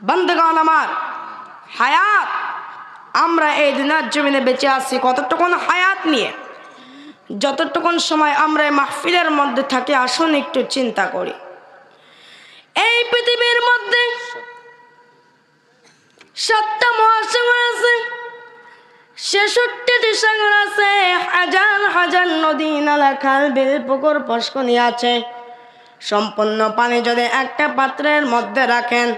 বান্দাগণ আমার, হায়াত, আমরা এই দুনিয়ার জমিনে বেঁচে আছি কতটুকুন হায়াত নিয়ে। যতটুকুন সময় আমরা এই মাহফিলের মধ্যে থাকি, আসুন একটু চিন্তা করি। এই পৃথিবীর মধ্যে 7টা মহাসাগর আছে, 66টি সাগর আছে, হাজার হাজার নদী, নালা, খাল, বিল, পুকুর, পুষ্করিণী আছে। সম্পূর্ণ পানি যদি একটা পাত্রের মধ্যে রাখেন,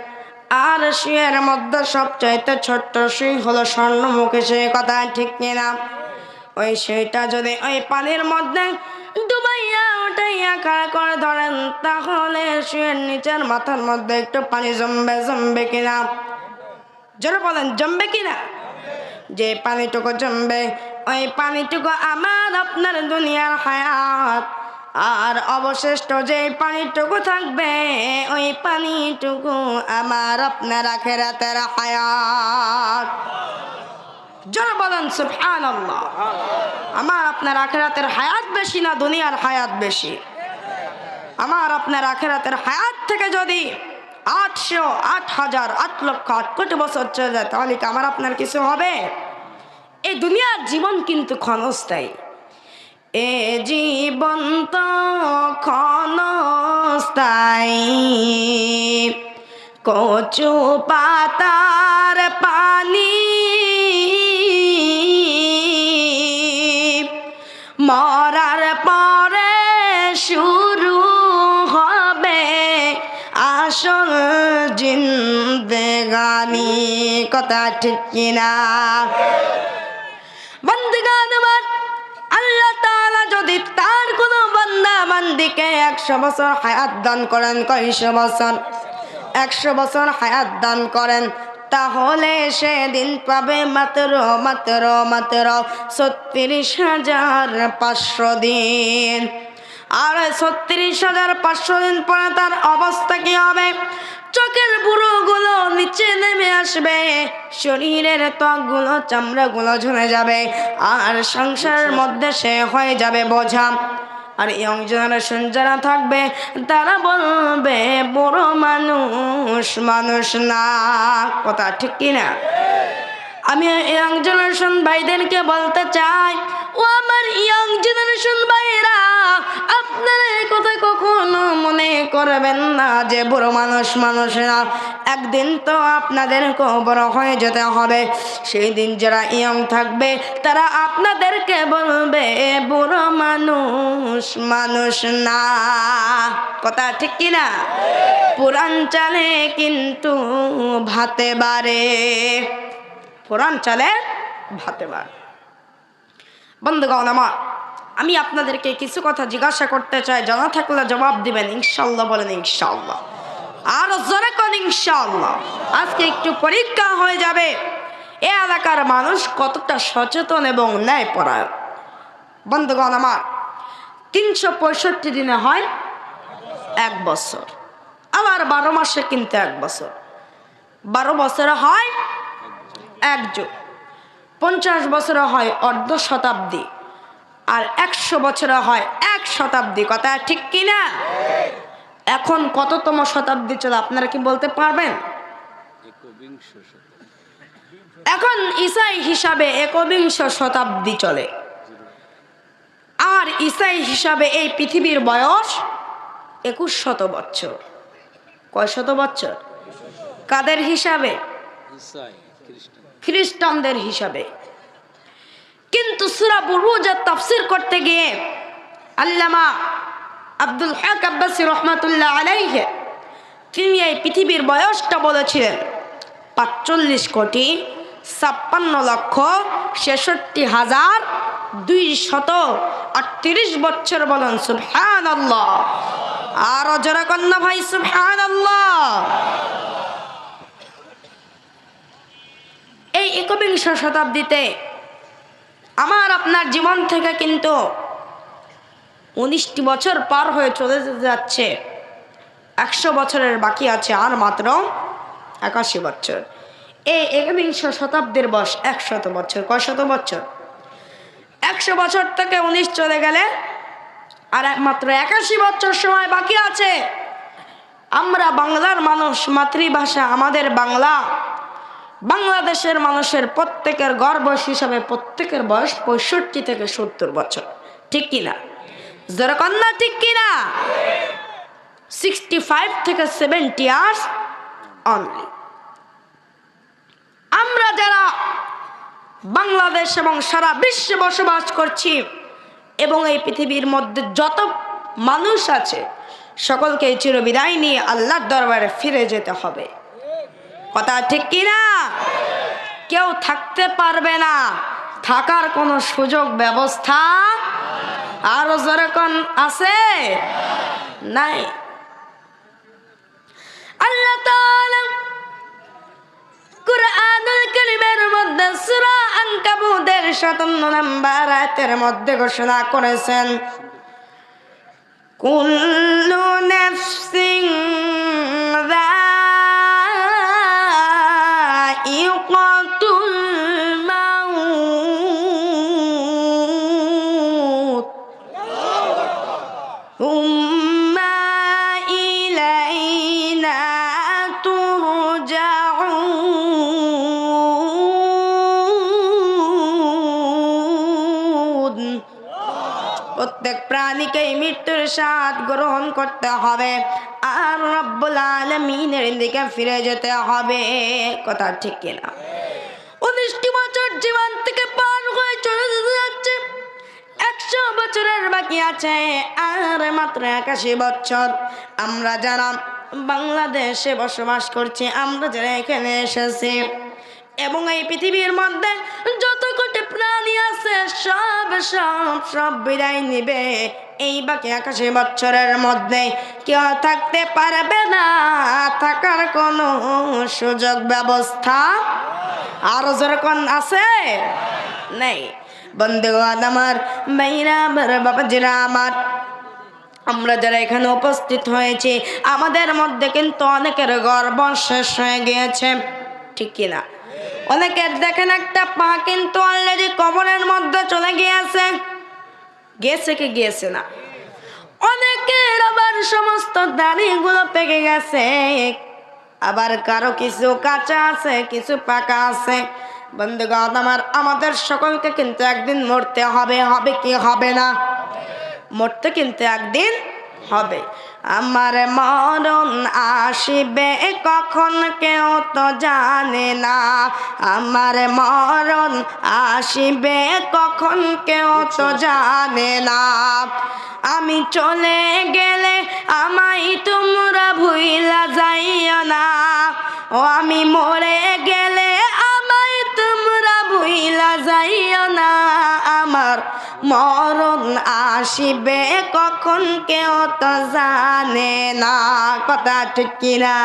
আর শিয়ের মধ্যে সবচাইতে ছোট্ট সুই হলো স্বর্ণমুখী, সেই কথা ঠিক কিনা? ওই সেইটা যদি ওই পানির মধ্যে ডুবাইয়া উঠাইয়া খাড়া করে ধরেন, তাহলে সুয়ের নিচের মাথার মধ্যে একটু পানি জমবে কিনা? জোরে বলেন, জমবে কিনা? যে পানিটুকু জমবে, ওই পানিটুকু আমার আপনার দুনিয়ার হায়াত। আর অবশিষ্ট যে পানিটুকু থাকবে, ওই পানিটুকু আমার আপনার আখিরাতের হায়াত। জোরে বলেন সুবহানাল্লাহ। আমার আপনার আখিরাতের হায়াত বেশি না দুনিয়ার হায়াত বেশি? আমার আপনার আখিরাতের হায়াত থেকে যদি 800, 8000, 8 লক্ষ, 8 কোটি বছর চলে যায়, তাহলে কি আমার আপনার কিছু হবে? এই দুনিয়ার জীবন কিন্তু ক্ষণস্থায়ী। এ জীবন তো ক্ষণস্থায়ী, কচু পাতার পানি, মরার পরে শুরু হবে আসল জিন্দেগানি। কথা ঠিক কিনা? বান্দাগণ আমার, আল্লাহ তাআলা যদি তার কোনো বান্দা বান্দিকে 100 বছর হায়াত দান করেন, কয়শো বছর? 100 বছর হায়াত দান করেন, তাহলে সেদিন পাবে মাত্র 36,500 দিন। আর 36,500 দিন পরে তার অবস্থা কি হবে? চোখের বুড়োগুলো নিচে নেমে আসবে, শরীরের ত্বকগুলো, চামড়াগুলো ঝরে যাবে, আর সংসারের মধ্যে সে হয়ে যাবে বোঝা। আর ইয়ং জেনারেশন যারা থাকবে, তারা বলবে বড় মানুষ মানুষ না। কথা ঠিক কিনা? আমি ইয়ং জেনারেশন ভাইদেরকে বলতে চাই, ও আমার ইয়ং জেনারেশন ভাইরা, আপনারা এই কথা কখনো মনে করবেন না যে বড় মানুষ মানুষ না। একদিন তো আপনাদেরকেও বড় হয়ে যেতে হবে। সেই দিন যারা ইয়ং থাকবে, তারা আপনাদেরকে বলবে বড় মানুষ মানুষ না। কথা ঠিক কিনা? পুরান চালে কিন্তু ভাতে বাড়ে, পুরান চালে ভাতে বাড়ে। বন্ধুগণ আমার, আমি আপনাদেরকে কিছু কথা জিজ্ঞাসা করতে চাই, জানা থাকলে জবাব দিবেন ইনশাআল্লাহ। বলেন ইনশাআল্লাহ। আর জোরে কোন ইনশাআল্লাহ। আজকে একটু পরীক্ষা হয়ে যাবে এ এলাকার মানুষ কতটা সচেতন এবং ন্যায়পরায়ণ। বন্ধুগণ আমার, 365 দিনে হয় 1 বছর, আবার 12 মাসে কিন্তু 1 বছর। 12 বছরে হয় 1 যুগ, 50 বছরে হয় অর্ধ শতাব্দী, আর 100 বছরে হয় 1 শতাব্দী। কথা ঠিক কিনা? এখন কততম শতাব্দী চলে আপনারা কি বলতে পারবেন? এখন ঈসাই হিসাবে 21 শতাব্দী চলে। আর ঈসাই হিসাবে এই পৃথিবীর বয়স 2100 বছর। কয় শত বছর? কাদের হিসাবে? খ্রিস্টানদের হিসাবে। কিন্তু সূরা বুরুজের তাফসীর করতে গিয়ে আল্লামা আব্দুল হক আব্বাসী রহমাতুল্লাহ আলাইহি তিনি এই পৃথিবীর বয়সটা বলেছিলেন 45,56,238 বছর। বলেন সুবহানাল্লাহ। আর জোরে কন্যা ভাই সুবহানাল্লাহ। এই 21 শতাব্দীতে আমার আপনার জীবন থেকে কিন্তু 19টি বছর পার হয়ে চলে যাচ্ছে। 100 বছরের বাকি আছে আর মাত্র 81 বছর। এই 21 শতাব্দীর বয়স 100 বছর। কয় শত বছর? 100 বছর থেকে 19 চলে গেলে আর মাত্র 81 বছর সময় বাকি আছে। আমরা বাংলার মানুষ, মাতৃভাষা আমাদের বাংলা। বাংলাদেশের মানুষের প্রত্যেকের গর্ব হিসাবে প্রত্যেকের বয়স 65 থেকে 70 বছর, ঠিক কিনা? যারা কন্যা ঠিক কিনা? 65 থেকে 70 ইয়ার্স অনলি। আমরা যারা বাংলাদেশ এবং সারা বিশ্বে বসবাস করছি এবং এই পৃথিবীর মধ্যে যত মানুষ আছে সকলকে চিরবিদায় নিয়ে আল্লাহর দরবারে ফিরে যেতে হবে, কথা ঠিক কিনা? কেউ থাকতে পারবে না, থাকার কোনো সুযোগ ব্যবস্থা আরো যেরকম আছে নাই। আল্লাহ তাআলা কুরআনুল কারীমের মধ্যে সূরা আনকাবুতের 57 নম্বর আয়াতের মধ্যে ঘোষণা করেছেন, কুল্লু নাফসিন যায়িকাতুল মাউত সুম্মা ইলাইনা তুরজাউন। প্রত্যেক প্রাণীকে মৃত্যুর স্বাদ গ্রহণ করতে হবে আর রব্বুল আলামিনের দিকে ফিরে যেতে হবে, কথা ঠিক কিনা? 19টি বছর জীবন থেকে পার হয়ে চলে যাচ্ছে, 100 বছরের বাকি আছে আর মাত্র 81 বছর। আমরা যারা বাংলাদেশে বসবাস করছি, আমরা যারা এখানে এসেছি এবং এই পৃথিবীর মধ্যে যত কোটি প্রাণী আছে সব বিদায় নিবে। এই বাকি 81 বছরের মধ্যে কেউ থাকতে পারবে না, থাকার কোনো সুযোগ ব্যবস্থা আরো যেরকম আছে নেই। বন্ধুগণ আমার, ভাইরা আমার, বাবাজিরা আমার, আমরা যারা এখানে উপস্থিত হয়েছি আমাদের মধ্যে কিন্তু অনেকের গর্ব শেষ হয়ে গিয়েছে, ঠিক কিনা? অনেকের দেখেন একটা পা কিন্তু অলরেডি কবরের মধ্যে চলে গিয়েছে, গেছে কি গিয়েছে না? অনেকের আবার সমস্ত দাড়িগুলো পেকে গেছে, আবার কারো কিছু কাঁচা আছে, কিছু পাকা আছে। বন্ধুগণ আমার, আমাদের সকলকে কিন্তু একদিন মরতে হবে, হবে কি হবে না? মরতে কিন্তু একদিন হবে। আমার মরণ আসিবে কখন কেউ তো জানে না, আমার মরণ আসিবে কখন কেউ তো জানে না। আমি চলে গেলে আমায় তোমরা ভুইলা যাইও না, ও আমি মরে গেলে আমায় তোমরা ভুইলা যাইও না। আমার মরণ আসিবে কখন কেউ তো জানে না, কথা ঠিক কিনা?